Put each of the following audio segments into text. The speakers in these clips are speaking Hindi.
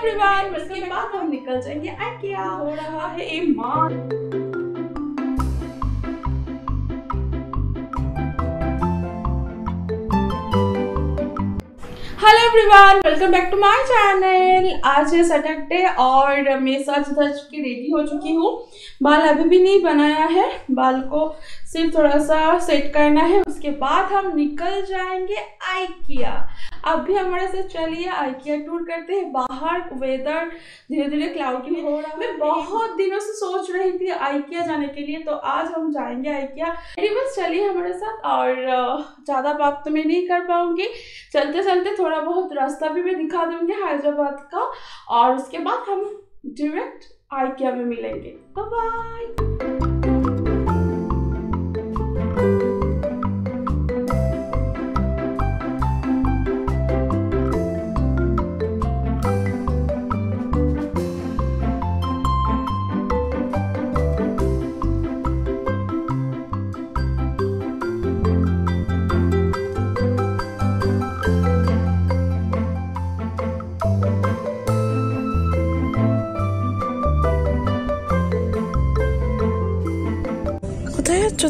एवरीवन, उसके बाद हम निकल जाएंगे IKEA। हो रहा है hello everyone, welcome back to my channel. आज है सैटरडे और मैं सज धज के रेडी हो चुकी हूँ। बाल अभी भी नहीं बनाया है, बाल को सिर्फ थोड़ा सा सेट करना है, उसके बाद हम निकल जाएंगे IKEA। अब भी हमारे साथ चलिए IKEA टूर करते हैं। बाहर वेदर धीरे धीरे क्लाउडी हो रहा है। मैं बहुत दिनों से सोच रही थी IKEA जाने के लिए, तो आज हम जाएंगे IKEA। बस चलिए हमारे साथ, और ज़्यादा बात तो मैं नहीं कर पाऊंगी। चलते चलते थोड़ा बहुत रास्ता भी मैं दिखा दूंगी हैदराबाद का, और उसके बाद हम डायरेक्ट IKEA में मिलेंगे। Bye bye.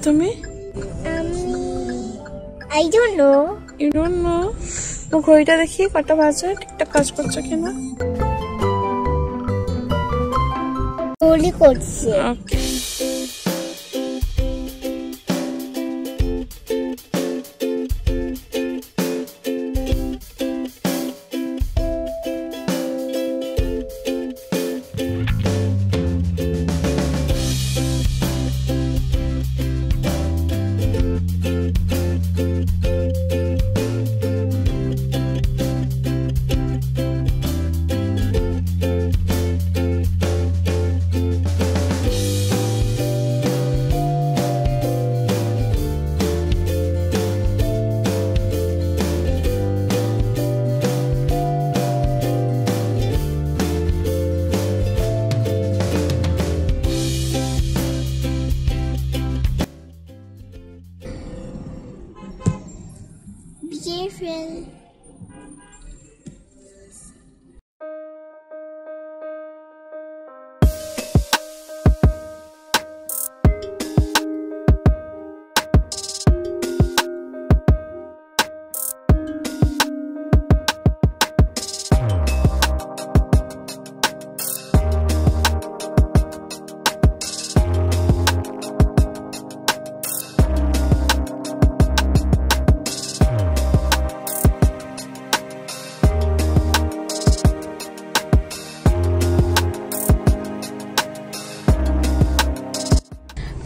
তুমি I don't know. You don't know? ও ঘড়িটা দেখি কটা বাজে, ঠিকঠাক কাজ করছে কিনা। গোলি করছে। ওকে।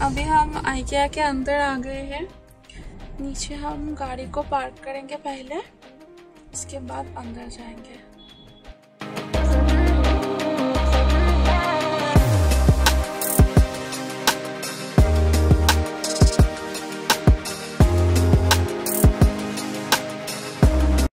अभी हम IKEA के अंदर आ गए हैं। नीचे हम गाड़ी को पार्क करेंगे पहले, उसके बाद अंदर जाएंगे।